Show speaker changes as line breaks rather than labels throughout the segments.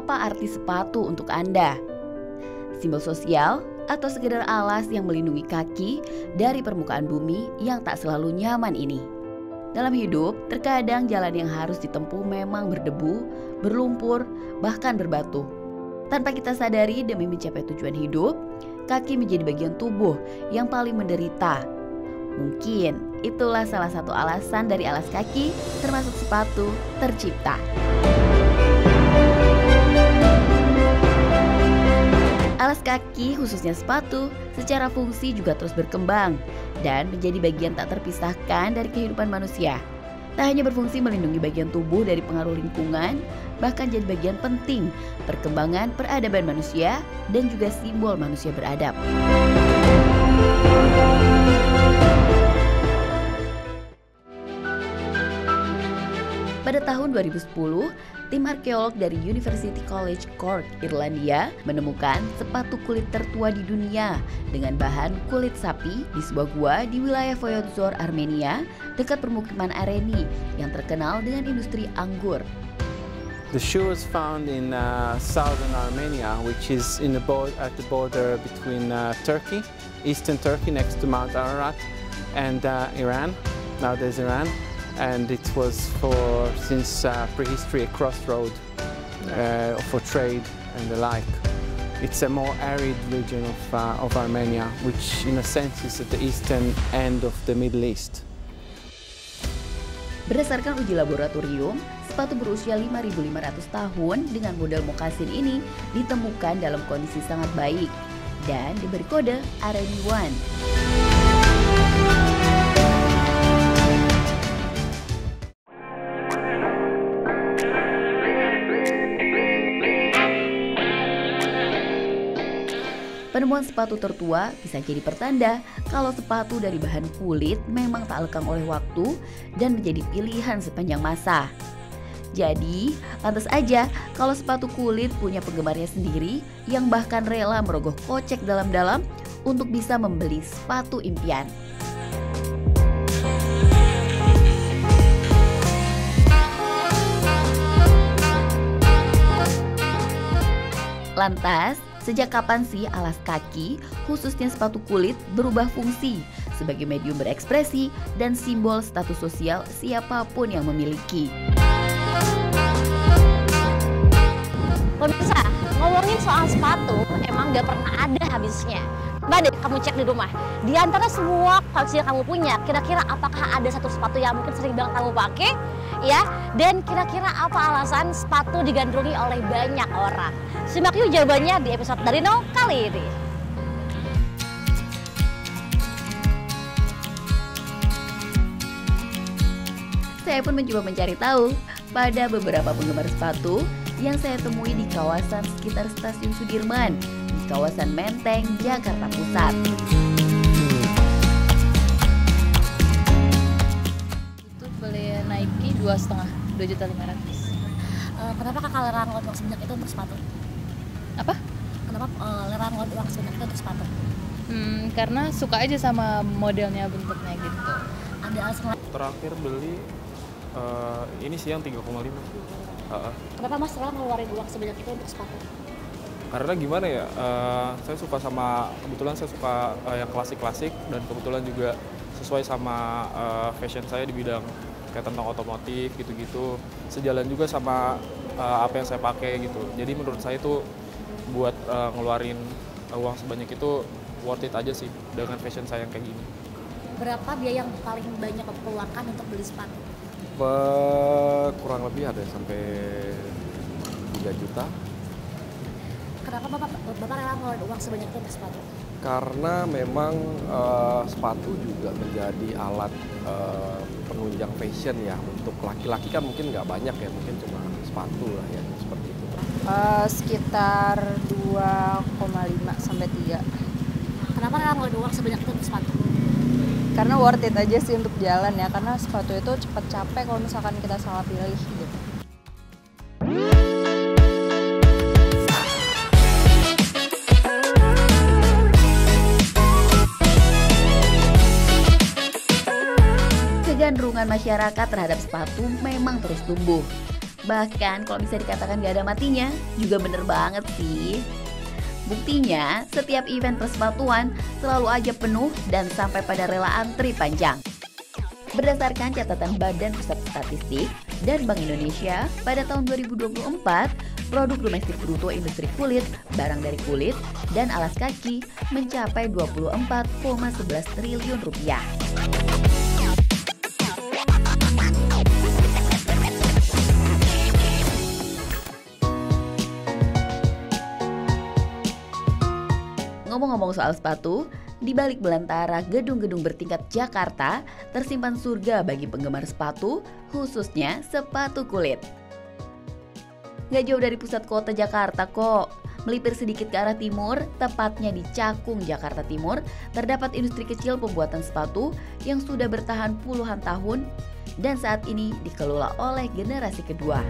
apa arti sepatu untuk Anda? Simbol sosial atau sekedar alas yang melindungi kaki dari permukaan bumi yang tak selalu nyaman ini? Dalam hidup, terkadang jalan yang harus ditempuh memang berdebu, berlumpur, bahkan berbatu. Tanpa kita sadari, demi mencapai tujuan hidup, kaki menjadi bagian tubuh yang paling menderita. Mungkin itulah salah satu alasan dari alas kaki, termasuk sepatu, tercipta. Alas kaki, khususnya sepatu, secara fungsi juga terus berkembang dan menjadi bagian tak terpisahkan dari kehidupan manusia. Tak hanya berfungsi melindungi bagian tubuh dari pengaruh lingkungan, bahkan jadi bagian penting perkembangan peradaban manusia dan juga simbol manusia beradab. Pada tahun 2010, tim arkeolog dari University College Cork, Irlandia menemukan sepatu kulit tertua di dunia dengan bahan kulit sapi di sebuah gua di wilayah Voyadzor, Armenia, dekat permukiman Areni yang terkenal dengan industri anggur.
The shoe was found in southern Armenia, which is at the border between Turkey, eastern Turkey next to Mount Ararat, and Iran, nowadays Iran. And it was since prehistory a crossroad for trade and the like. It's a more arid region of Armenia, which in a sense is at the eastern end of the Middle East.
Berdasarkan uji laboratorium, sepatu berusia 5.500 tahun dengan model mokasin ini ditemukan dalam kondisi sangat baik dan diberi kode Areni 1. Penemuan sepatu tertua bisa jadi pertanda kalau sepatu dari bahan kulit memang tak lekang oleh waktu dan menjadi pilihan sepanjang masa. Jadi, pantas aja kalau sepatu kulit punya penggemarnya sendiri yang bahkan rela merogoh kocek dalam-dalam untuk bisa membeli sepatu impian. Lantas, sejak kapan sih alas kaki, khususnya sepatu kulit, berubah fungsi sebagai medium berekspresi dan simbol status sosial siapapun yang memiliki?
Pemirsa, ngomongin soal sepatu emang gak pernah ada habisnya. Coba deh kamu cek di rumah, di antara semua koleksi yang kamu punya, kira-kira apakah ada satu sepatu yang mungkin sering banget kamu pakai? Ya, dan kira-kira apa alasan sepatu digandrungi oleh banyak orang? Simak yuk jawabannya di episode Dari Nol kali ini.
Saya pun mencoba mencari tahu pada beberapa penggemar sepatu yang saya temui di kawasan sekitar Stasiun Sudirman, di kawasan Menteng, Jakarta Pusat.
Itu beli Nike 2,5
Kenapa kakak lerang uang sebanyak itu untuk sepatu?
Apa?
Kenapa lerang uang sebanyak itu untuk sepatu?
Karena suka aja sama modelnya, bentuknya gitu.
Ada alasan lain?
Terakhir beli ini sih yang 3,5.
Kenapa mas rela ngeluarin uang sebanyak itu untuk sepatu?
Karena gimana ya, saya suka kebetulan saya suka yang klasik-klasik dan kebetulan juga sesuai sama fashion saya di bidang kayak tentang otomotif gitu-gitu. Sejalan juga sama apa yang saya pakai gitu. Jadi menurut saya itu buat ngeluarin uang sebanyak itu worth it aja sih dengan fashion saya yang kayak gini.
Berapa biaya yang paling banyak kamu keluarkan untuk beli sepatu?
Kurang lebih ada sampai 3 juta.
Kenapa bapak rela ngeluarin uang sebanyak itu untuk sepatu?
Karena memang sepatu juga menjadi alat penunjang fashion ya. Untuk laki-laki kan mungkin nggak banyak ya, mungkin cuma sepatu lah ya, seperti itu.
Sekitar 2,5 sampai 3.
Kenapa rela ngeluarin uang sebanyak itu untuk sepatu?
Karena worth it aja sih untuk jalan ya, karena sepatu itu cepat capek kalau misalkan kita salah pilih gitu.
Kegandrungan masyarakat terhadap sepatu memang terus tumbuh. Bahkan kalau bisa dikatakan gak ada matinya, juga bener banget sih. Buktinya, setiap event persepatuan selalu aja penuh dan sampai pada rela antri panjang. Berdasarkan catatan Badan Pusat Statistik dan Bank Indonesia, pada tahun 2024, produk domestik bruto industri kulit, barang dari kulit, dan alas kaki mencapai 24,11 triliun rupiah. Ngomong-ngomong soal sepatu, di balik belantara gedung-gedung bertingkat Jakarta, tersimpan surga bagi penggemar sepatu, khususnya sepatu kulit. Gak jauh dari pusat kota Jakarta kok, melipir sedikit ke arah timur, tepatnya di Cakung, Jakarta Timur, terdapat industri kecil pembuatan sepatu yang sudah bertahan puluhan tahun dan saat ini dikelola oleh generasi kedua.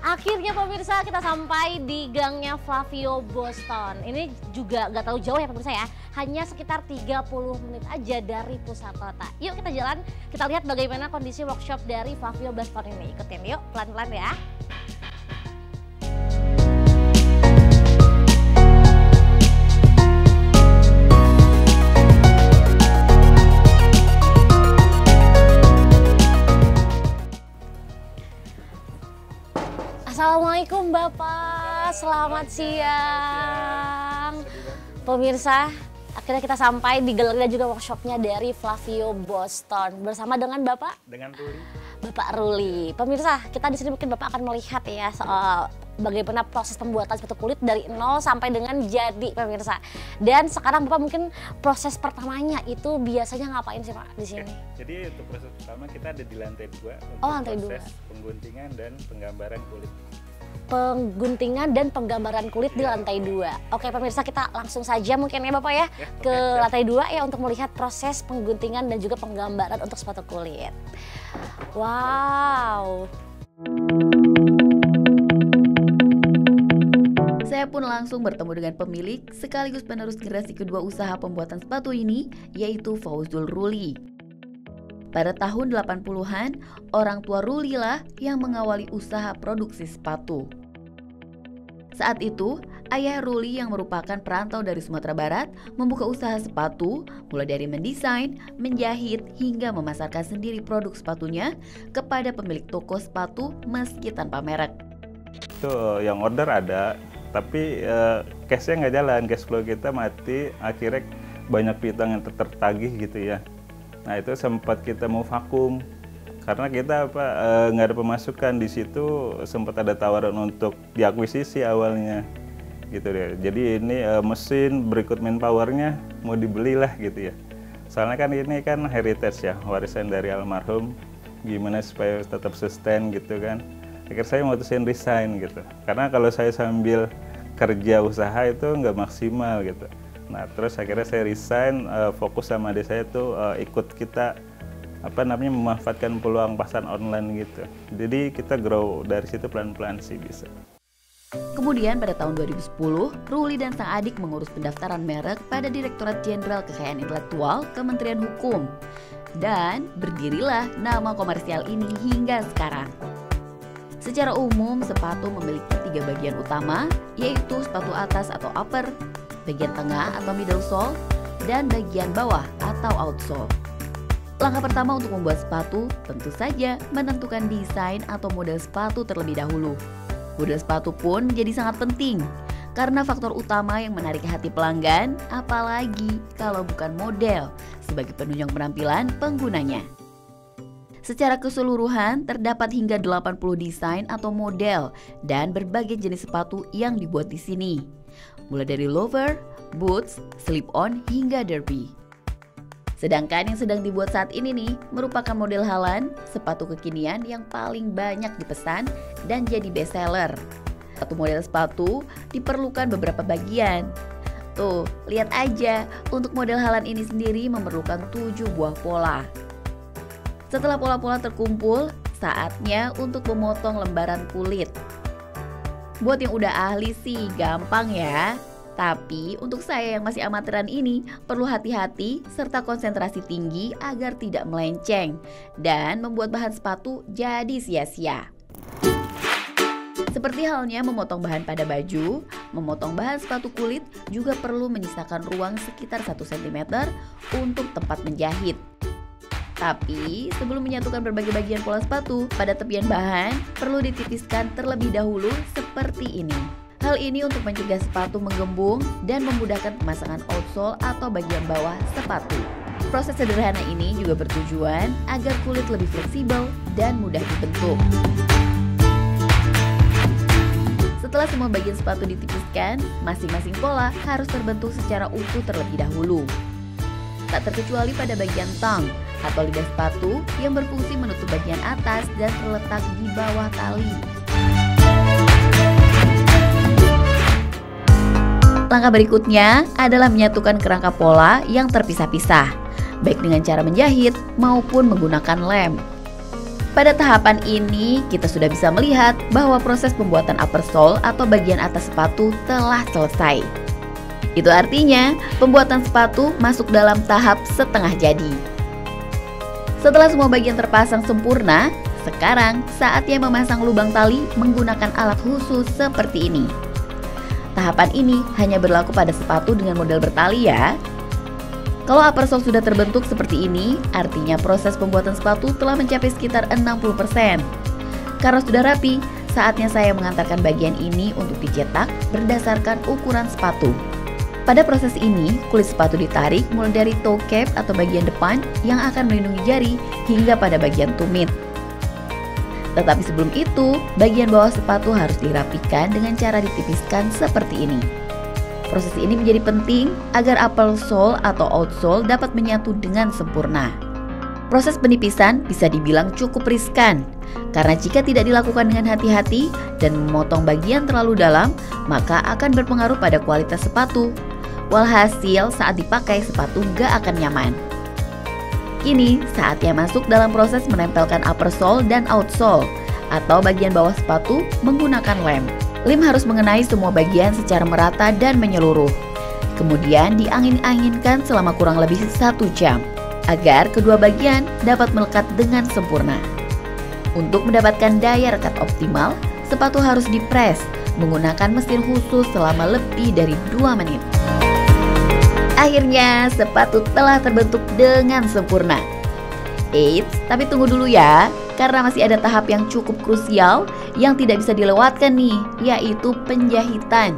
Akhirnya pemirsa kita sampai di gangnya Flavio Boston. Ini juga gak terlalu jauh ya pemirsa ya. Hanya sekitar 30 menit aja dari pusat kota. Yuk kita jalan, kita lihat bagaimana kondisi workshop dari Flavio Boston ini. Ikutin yuk pelan-pelan ya. Assalamualaikum Bapak, selamat siang. Pemirsa, akhirnya kita sampai di galeri dan juga workshopnya dari Flavio Boston bersama dengan Bapak?
Dengan Ruli.
Bapak Ruli. Pemirsa, kita di sini mungkin Bapak akan melihat ya soal bagaimana proses pembuatan sepatu kulit dari nol sampai dengan jadi pemirsa. Dan sekarang Bapak mungkin proses pertamanya itu biasanya ngapain sih Pak di sini?
Oke. Jadi untuk proses pertama kita ada di lantai 2 untuk
lantai
proses
2.
pengguntingan dan penggambaran kulit.
Pengguntingan dan penggambaran kulit di lantai 2. Oke pemirsa, kita langsung saja mungkin ya Bapak ya, ke lantai 2 ya untuk melihat proses pengguntingan dan juga penggambaran untuk sepatu kulit. Wow.
Saya pun langsung bertemu dengan pemilik sekaligus penerus generasi kedua usaha pembuatan sepatu ini, yaitu Fauzul Ruli. Pada tahun 80-an, orang tua Ruli lah yang mengawali usaha produksi sepatu. Saat itu, ayah Ruli yang merupakan perantau dari Sumatera Barat membuka usaha sepatu, mulai dari mendesain, menjahit, hingga memasarkan sendiri produk sepatunya kepada pemilik toko sepatu meski tanpa merek.
Itu yang order ada, tapi cash-nya nggak jalan, cash flow kita mati, akhirnya banyak piutang yang tertagih gitu ya. Nah itu sempat kita mau vakum karena kita nggak ada pemasukan. Di situ sempat ada tawaran untuk diakuisisi awalnya gitu deh. Jadi ini mesin berikut manpowernya mau dibeli lah gitu ya. Soalnya kan ini kan heritage ya, warisan dari almarhum, gimana supaya tetap sustain gitu kan. Akhirnya saya mutusin resign gitu, karena kalau saya sambil kerja usaha itu nggak maksimal gitu. Nah terus akhirnya saya resign, fokus sama adik saya tuh ikut kita memanfaatkan peluang pasar online gitu. Jadi kita grow dari situ pelan-pelan sih bisa.
Kemudian pada tahun 2010, Ruli dan sang adik mengurus pendaftaran merek pada Direktorat Jenderal Kekayaan Intelektual Kementerian Hukum. Dan berdirilah nama komersial ini hingga sekarang. Secara umum, sepatu memiliki 3 bagian utama, yaitu sepatu atas atau upper, bagian tengah atau middle sole, dan bagian bawah atau outsole. Langkah pertama untuk membuat sepatu tentu saja menentukan desain atau model sepatu terlebih dahulu. Model sepatu pun jadi sangat penting karena faktor utama yang menarik hati pelanggan, apalagi kalau bukan model sebagai penunjang penampilan penggunanya. Secara keseluruhan terdapat hingga 80 desain atau model dan berbagai jenis sepatu yang dibuat di sini. Mulai dari loafer, boots, slip-on hingga derby. Sedangkan yang sedang dibuat saat ini nih merupakan model Halan, sepatu kekinian yang paling banyak dipesan dan jadi best seller. Satu model sepatu diperlukan beberapa bagian. Tuh, lihat aja, untuk model Halan ini sendiri memerlukan 7 buah pola. Setelah pola-pola terkumpul, saatnya untuk memotong lembaran kulit. Buat yang udah ahli sih gampang ya. Tapi untuk saya yang masih amateran ini perlu hati-hati serta konsentrasi tinggi agar tidak melenceng dan membuat bahan sepatu jadi sia-sia. Seperti halnya memotong bahan pada baju, memotong bahan sepatu kulit juga perlu menyisakan ruang sekitar 1 cm untuk tempat menjahit. Tapi sebelum menyatukan berbagai bagian pola sepatu pada tepian bahan, perlu ditipiskan terlebih dahulu seperti ini. Hal ini untuk mencegah sepatu menggembung dan memudahkan pemasangan outsole atau bagian bawah sepatu. Proses sederhana ini juga bertujuan agar kulit lebih fleksibel dan mudah dibentuk. Setelah semua bagian sepatu ditipiskan, masing-masing pola harus terbentuk secara utuh terlebih dahulu. Tak terkecuali pada bagian tong atau lidah sepatu yang berfungsi menutup bagian atas dan terletak di bawah tali. Langkah berikutnya adalah menyatukan kerangka pola yang terpisah-pisah, baik dengan cara menjahit maupun menggunakan lem. Pada tahapan ini, kita sudah bisa melihat bahwa proses pembuatan upper sole atau bagian atas sepatu telah selesai. Itu artinya, pembuatan sepatu masuk dalam tahap setengah jadi. Setelah semua bagian terpasang sempurna, sekarang saatnya memasang lubang tali menggunakan alat khusus seperti ini. Tahapan ini hanya berlaku pada sepatu dengan model bertali ya. Kalau upper sole sudah terbentuk seperti ini, artinya proses pembuatan sepatu telah mencapai sekitar 60%. Karena sudah rapi, saatnya saya mengantarkan bagian ini untuk dicetak berdasarkan ukuran sepatu. Pada proses ini, kulit sepatu ditarik mulai dari toe cap atau bagian depan yang akan melindungi jari hingga pada bagian tumit. Tetapi sebelum itu, bagian bawah sepatu harus dirapikan dengan cara ditipiskan seperti ini. Proses ini menjadi penting agar upper sole atau outsole dapat menyatu dengan sempurna. Proses penipisan bisa dibilang cukup riskan, karena jika tidak dilakukan dengan hati-hati dan memotong bagian terlalu dalam, maka akan berpengaruh pada kualitas sepatu. Walhasil saat dipakai sepatu nggak akan nyaman. Kini saatnya masuk dalam proses menempelkan upper sole dan outsole atau bagian bawah sepatu menggunakan lem. Lem harus mengenai semua bagian secara merata dan menyeluruh. Kemudian diangin-anginkan selama kurang lebih 1 jam agar kedua bagian dapat melekat dengan sempurna. Untuk mendapatkan daya rekat optimal, sepatu harus dipres menggunakan mesin khusus selama lebih dari 2 menit. Akhirnya sepatu telah terbentuk dengan sempurna. Eits, tapi tunggu dulu ya, karena masih ada tahap yang cukup krusial yang tidak bisa dilewatkan nih, yaitu penjahitan.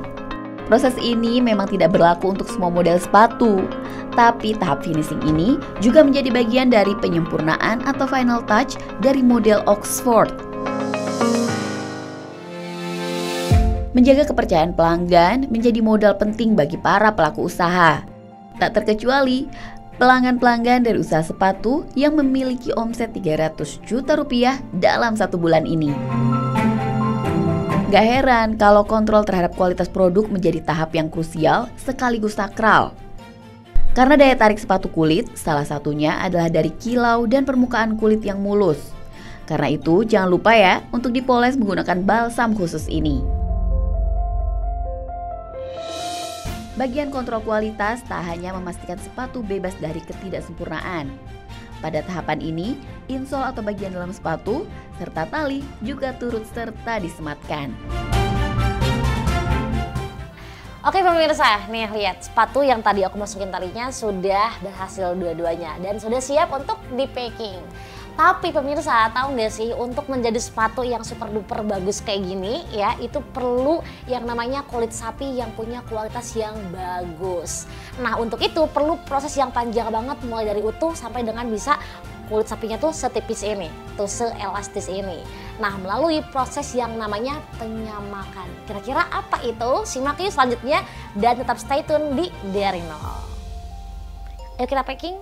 Proses ini memang tidak berlaku untuk semua model sepatu, tapi tahap finishing ini juga menjadi bagian dari penyempurnaan atau final touch dari model Oxford. Menjaga kepercayaan pelanggan menjadi modal penting bagi para pelaku usaha. Tak terkecuali pelanggan-pelanggan dari usaha sepatu yang memiliki omset 300 juta rupiah dalam 1 bulan ini. Gak heran kalau kontrol terhadap kualitas produk menjadi tahap yang krusial sekaligus sakral. Karena daya tarik sepatu kulit salah satunya adalah dari kilau dan permukaan kulit yang mulus. Karena itu jangan lupa ya untuk dipoles menggunakan balsam khusus ini. Bagian kontrol kualitas tak hanya memastikan sepatu bebas dari ketidaksempurnaan. Pada tahapan ini, insole atau bagian dalam sepatu serta tali juga turut serta disematkan.
Oke pemirsa, nih lihat sepatu yang tadi aku masukin talinya sudah berhasil dua-duanya dan sudah siap untuk di packing. Tapi pemirsa, tahu nggak sih untuk menjadi sepatu yang super duper bagus kayak gini ya, itu perlu yang namanya kulit sapi yang punya kualitas yang bagus. Nah untuk itu perlu proses yang panjang banget mulai dari utuh sampai dengan bisa kulit sapinya tuh setipis ini, tuh seelastis ini. Nah melalui proses yang namanya penyamakan. Kira-kira apa itu? Simak yuk selanjutnya dan tetap stay tune di Dari Nol. Ayo kita packing.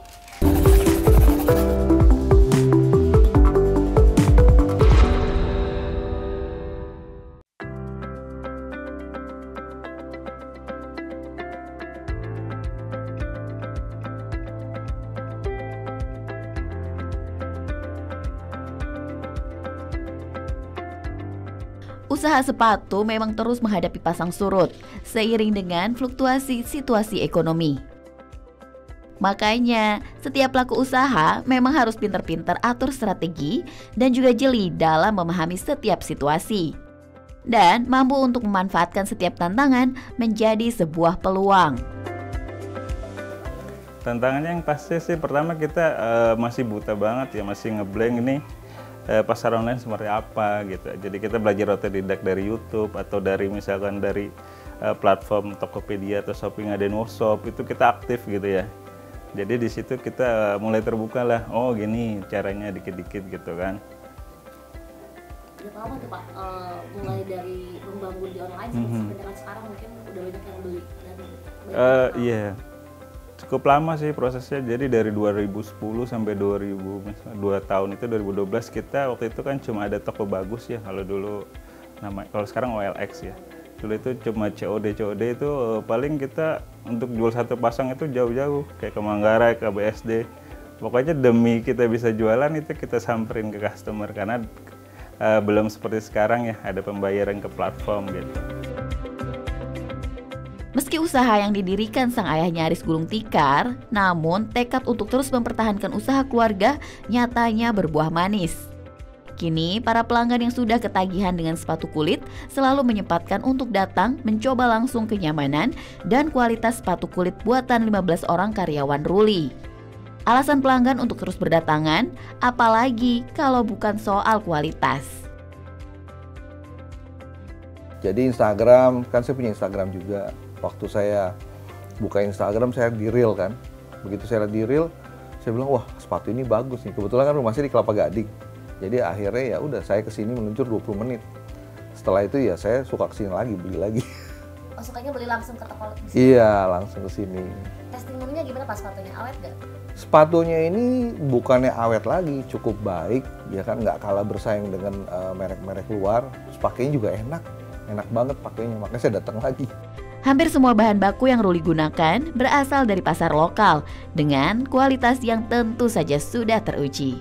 Usaha sepatu memang terus menghadapi pasang surut seiring dengan fluktuasi situasi ekonomi. Makanya, setiap pelaku usaha memang harus pintar-pintar atur strategi dan juga jeli dalam memahami setiap situasi. Dan mampu untuk memanfaatkan setiap tantangan menjadi sebuah peluang.
Tantangannya yang pasti sih pertama kita masih buta banget ya, masih ngeblank ini pasar online seperti apa gitu. Jadi kita belajar otodidak dari YouTube atau dari misalkan dari platform Tokopedia atau Shopee ngadain workshop, itu kita aktif gitu ya. Jadi di situ kita mulai terbuka lah, oh gini caranya dikit-dikit gitu kan.
Berapa lama tuh Pak mulai dari membangun di online sampai sekarang mungkin udah banyak yang beli?
Iya, cukup lama sih prosesnya. Jadi dari 2010 sampai 2 tahun itu 2012 kita waktu itu kan cuma ada toko bagus ya kalau dulu namanya. Kalau sekarang OLX ya. Dulu itu cuma COD itu paling kita untuk jual satu pasang itu jauh-jauh kayak ke Manggarai, ke BSD. Pokoknya demi kita bisa jualan itu kita samperin ke customer karena belum seperti sekarang ya ada pembayaran ke platform gitu.
Meski usaha yang didirikan sang ayah nyaris gulung tikar, namun tekad untuk terus mempertahankan usaha keluarga nyatanya berbuah manis. Kini, para pelanggan yang sudah ketagihan dengan sepatu kulit selalu menyempatkan untuk datang mencoba langsung kenyamanan dan kualitas sepatu kulit buatan 15 orang karyawan Ruli. Alasan pelanggan untuk terus berdatangan, apalagi kalau bukan soal kualitas.
Jadi Instagram, kan saya punya Instagram juga. Waktu saya buka Instagram, saya di reel kan. Begitu saya lihat di reel, saya bilang, wah sepatu ini bagus nih. Kebetulan kan rumah saya di Kelapa Gading. Jadi akhirnya ya udah saya kesini meluncur 20 menit. Setelah itu ya saya suka kesini lagi, beli lagi.
Oh, sukanya beli langsung ke toko?
Iya, langsung kesini.
Testimoninya gimana Pak sepatunya? Awet nggak?
Sepatunya ini bukannya awet lagi, cukup baik. Ya kan nggak kalah bersaing dengan merek-merek luar. Terus pakainya juga enak banget pakainya. Makanya saya datang lagi.
Hampir semua bahan baku yang Ruli gunakan berasal dari pasar lokal dengan kualitas yang tentu saja sudah teruji.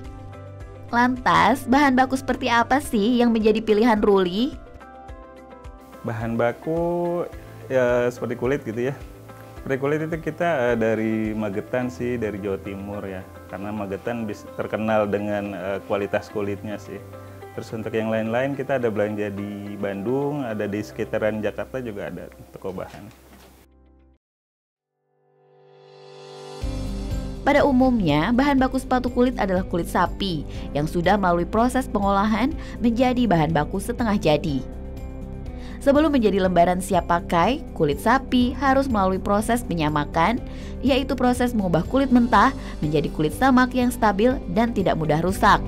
Lantas, bahan baku seperti apa sih yang menjadi pilihan Ruli?
Bahan baku ya seperti kulit gitu ya. Seperti kulit itu kita dari Magetan sih, dari Jawa Timur ya. Karena Magetan terkenal dengan kualitas kulitnya sih. Terus untuk yang lain-lain kita ada belanja di Bandung, ada di sekitaran Jakarta juga ada toko bahan.
Pada umumnya, bahan baku sepatu kulit adalah kulit sapi yang sudah melalui proses pengolahan menjadi bahan baku setengah jadi. Sebelum menjadi lembaran siap pakai, kulit sapi harus melalui proses penyamakan, yaitu proses mengubah kulit mentah menjadi kulit samak yang stabil dan tidak mudah rusak.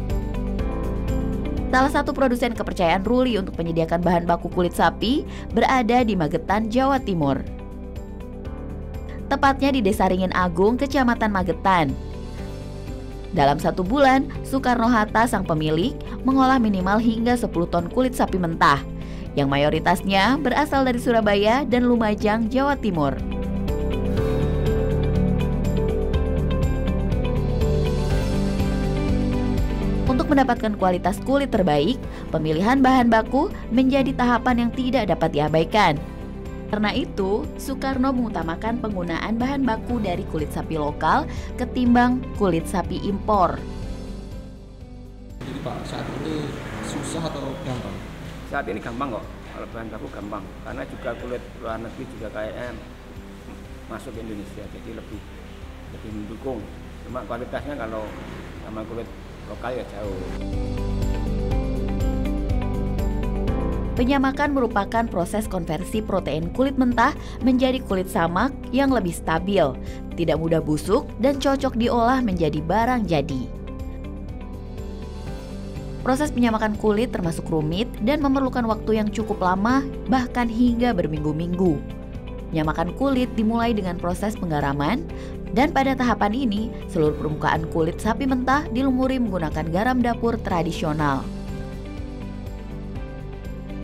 Salah satu produsen kepercayaan Ruli untuk menyediakan bahan baku kulit sapi berada di Magetan, Jawa Timur. Tepatnya di Desa Ringin Agung, Kecamatan Magetan. Dalam 1 bulan, Soekarno-Hatta sang pemilik mengolah minimal hingga 10 ton kulit sapi mentah, yang mayoritasnya berasal dari Surabaya dan Lumajang, Jawa Timur. Untuk mendapatkan kualitas kulit terbaik, pemilihan bahan baku menjadi tahapan yang tidak dapat diabaikan. Karena itu, Soekarno mengutamakan penggunaan bahan baku dari kulit sapi lokal ketimbang kulit sapi impor.
Jadi Pak, saat ini susah atau gampang?
Saat ini gampang kok, kalau bahan baku gampang. Karena juga kulit luar negeri juga kayaknya masuk ke Indonesia, jadi lebih mendukung. Cuma kualitasnya kalau sama kulit lokal ya jauh.
Penyamakan merupakan proses konversi protein kulit mentah menjadi kulit samak yang lebih stabil, tidak mudah busuk, dan cocok diolah menjadi barang jadi. Proses penyamakan kulit termasuk rumit dan memerlukan waktu yang cukup lama, bahkan hingga berminggu-minggu. Penyamakan kulit dimulai dengan proses penggaraman, dan pada tahapan ini, seluruh permukaan kulit sapi mentah dilumuri menggunakan garam dapur tradisional.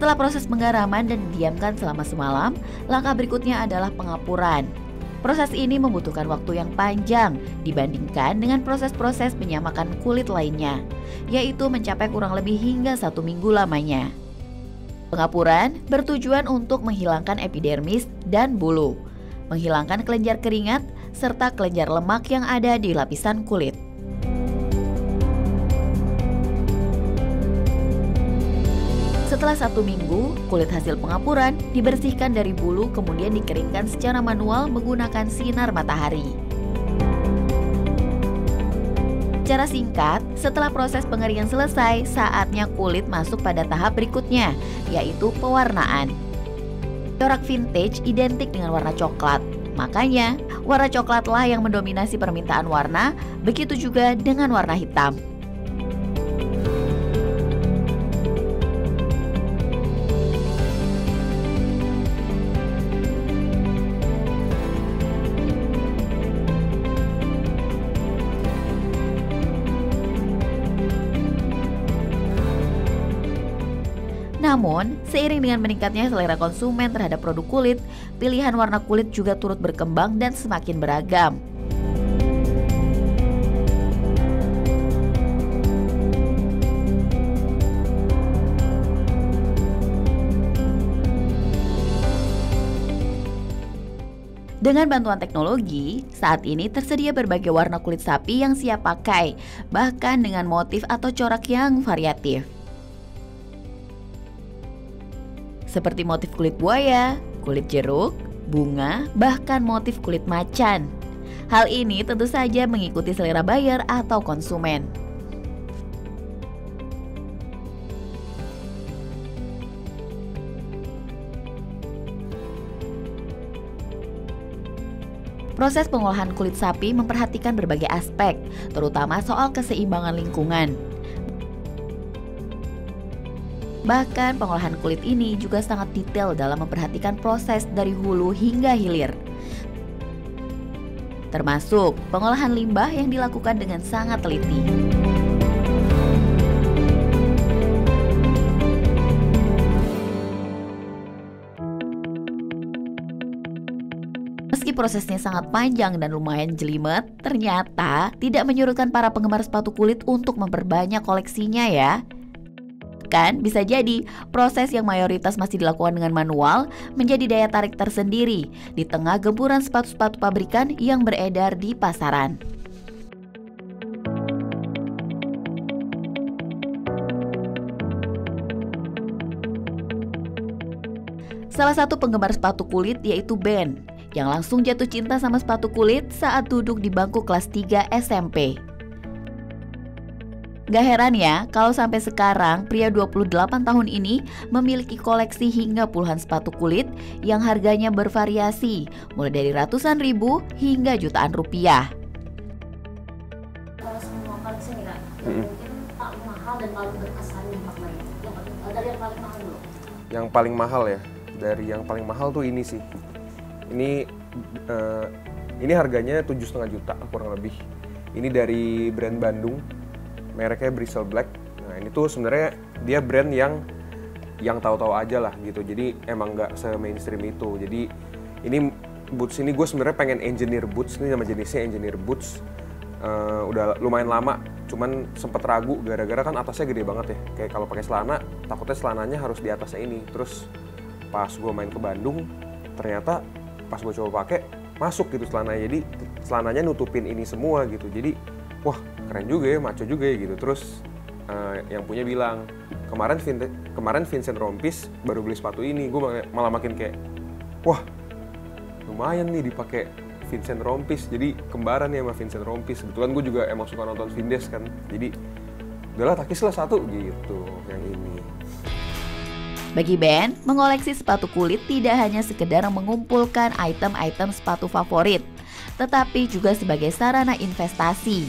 Setelah proses penggaraman dan didiamkan selama semalam, langkah berikutnya adalah pengapuran. Proses ini membutuhkan waktu yang panjang dibandingkan dengan proses-proses penyamakan kulit lainnya, yaitu mencapai kurang lebih hingga 1 minggu lamanya. Pengapuran bertujuan untuk menghilangkan epidermis dan bulu, menghilangkan kelenjar keringat, serta kelenjar lemak yang ada di lapisan kulit. Setelah 1 minggu, kulit hasil pengapuran dibersihkan dari bulu kemudian dikeringkan secara manual menggunakan sinar matahari. Secara singkat, setelah proses pengeringan selesai, saatnya kulit masuk pada tahap berikutnya, yaitu pewarnaan. Corak vintage identik dengan warna coklat, makanya warna coklatlah yang mendominasi permintaan warna, begitu juga dengan warna hitam. Namun, seiring dengan meningkatnya selera konsumen terhadap produk kulit, pilihan warna kulit juga turut berkembang dan semakin beragam. Dengan bantuan teknologi, saat ini tersedia berbagai warna kulit sapi yang siap pakai, bahkan dengan motif atau corak yang variatif. Seperti motif kulit buaya, kulit jeruk, bunga, bahkan motif kulit macan. Hal ini tentu saja mengikuti selera buyer atau konsumen. Proses pengolahan kulit sapi memperhatikan berbagai aspek, terutama soal keseimbangan lingkungan. Bahkan pengolahan kulit ini juga sangat detail dalam memperhatikan proses dari hulu hingga hilir. Termasuk pengolahan limbah yang dilakukan dengan sangat teliti. Meski prosesnya sangat panjang dan lumayan jelimet, ternyata tidak menyurutkan para penggemar sepatu kulit untuk memperbanyak koleksinya ya. Kan bisa jadi proses yang mayoritas masih dilakukan dengan manual menjadi daya tarik tersendiri di tengah gempuran sepatu-sepatu pabrikan yang beredar di pasaran. Salah satu penggemar sepatu kulit yaitu Ben, yang langsung jatuh cinta sama sepatu kulit saat duduk di bangku kelas 3 SMP. Gak heran ya kalau sampai sekarang pria 28 tahun ini memiliki koleksi hingga puluhan sepatu kulit yang harganya bervariasi mulai dari ratusan ribu hingga jutaan rupiah.
Kalau semua koleksi nih Kak, mungkin paling mahal dan paling berkesan nih Pak Mai. Dari yang paling mahal dulu.
Yang paling mahal ya, dari yang paling mahal tuh ini sih. Ini harganya 7,5 juta kurang lebih. Ini dari brand Bandung. Mereknya Bristle Black. Nah ini tuh sebenarnya dia brand yang tahu-tahu aja lah gitu. Jadi emang nggak se-mainstream itu. Jadi ini boots ini gue sebenarnya pengen engineer boots. Ini nama jenisnya engineer boots. Udah lumayan lama. Cuman sempet ragu gara-gara kan atasnya gede banget ya. Kayak kalau pakai celana, takutnya celananya harus di atasnya ini. Terus pas gue main ke Bandung, ternyata pas gue coba pakai masuk gitu celananya. Jadi celananya nutupin ini semua gitu. Jadi wah keren juga ya, maco juga ya gitu. Terus yang punya bilang, kemarin Vincent Rompis baru beli sepatu ini. Gue malah makin kayak, wah lumayan nih dipakai Vincent Rompis. Jadi kembaran ya sama Vincent Rompis. Kebetulan gue juga emang suka nonton Vindes kan. Jadi udahlah takis lah satu gitu yang ini.
Bagi Ben, mengoleksi sepatu kulit tidak hanya sekedar mengumpulkan item-item sepatu favorit, tetapi juga sebagai sarana investasi.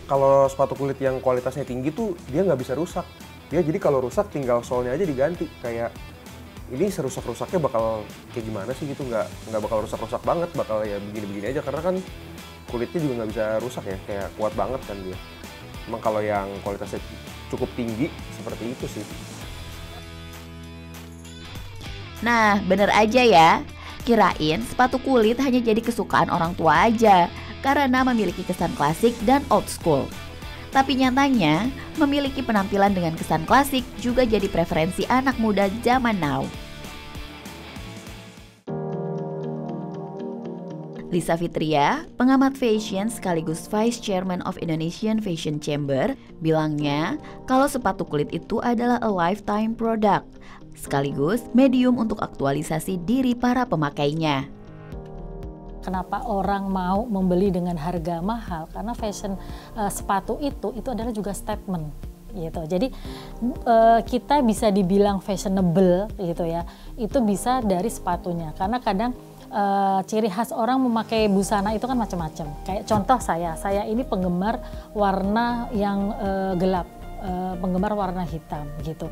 Kalau sepatu kulit yang kualitasnya tinggi tuh dia nggak bisa rusak. Dia jadi kalau rusak tinggal solnya aja diganti. Kayak ini serusak-rusaknya bakal kayak gimana sih gitu, nggak bakal rusak-rusak banget, bakal ya begini-begini aja karena kan kulitnya juga nggak bisa rusak ya, kayak kuat banget kan dia. Emang kalau yang kualitasnya cukup tinggi seperti itu sih.
Nah, bener aja ya. Kirain sepatu kulit hanya jadi kesukaan orang tua aja karena memiliki kesan klasik dan old school. Tapi nyatanya, memiliki penampilan dengan kesan klasik juga jadi preferensi anak muda zaman now. Lisa Fitria, pengamat fashion sekaligus Vice Chairman of Indonesian Fashion Chamber, bilangnya kalau sepatu kulit itu adalah a lifetime product, sekaligus medium untuk aktualisasi diri para pemakainya.
Kenapa orang mau membeli dengan harga mahal? Karena fashion sepatu itu adalah juga statement. Gitu. Jadi kita bisa dibilang fashionable gitu ya, itu bisa dari sepatunya. Karena kadang ciri khas orang memakai busana itu kan macam-macam. Kayak contoh saya ini penggemar warna yang gelap, penggemar warna hitam gitu.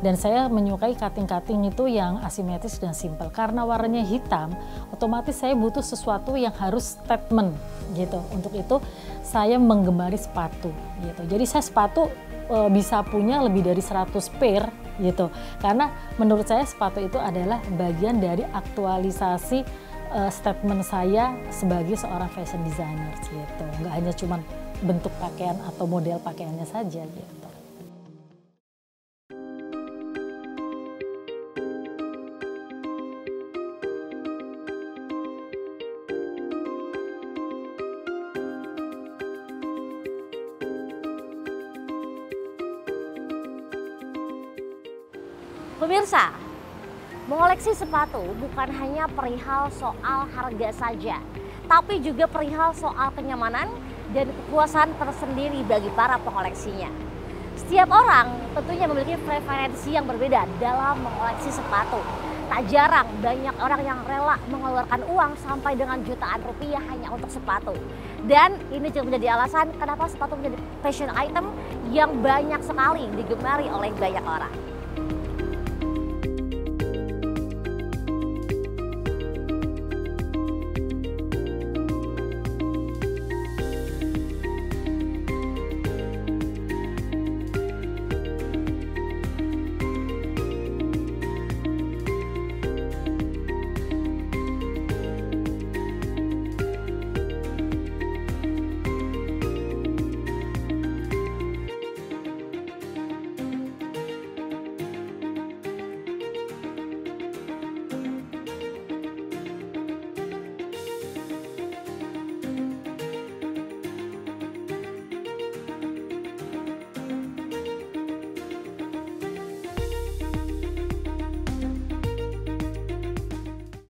Dan saya menyukai cutting-cutting itu yang asimetris dan simple. Karena warnanya hitam, otomatis saya butuh sesuatu yang harus statement gitu. Untuk itu saya menggemari sepatu gitu. Jadi saya sepatu bisa punya lebih dari 100 pair gitu. Karena menurut saya sepatu itu adalah bagian dari aktualisasi statement saya sebagai seorang fashion designer gitu. Nggak hanya cuma bentuk pakaian atau model pakaiannya saja gitu.
Pemirsa, mengoleksi sepatu bukan hanya perihal soal harga saja, tapi juga perihal soal kenyamanan dan kepuasan tersendiri bagi para pengoleksinya. Setiap orang tentunya memiliki preferensi yang berbeda dalam mengoleksi sepatu. Tak jarang banyak orang yang rela mengeluarkan uang sampai dengan jutaan rupiah hanya untuk sepatu. Dan ini juga menjadi alasan kenapa sepatu menjadi fashion item yang banyak sekali digemari oleh banyak orang.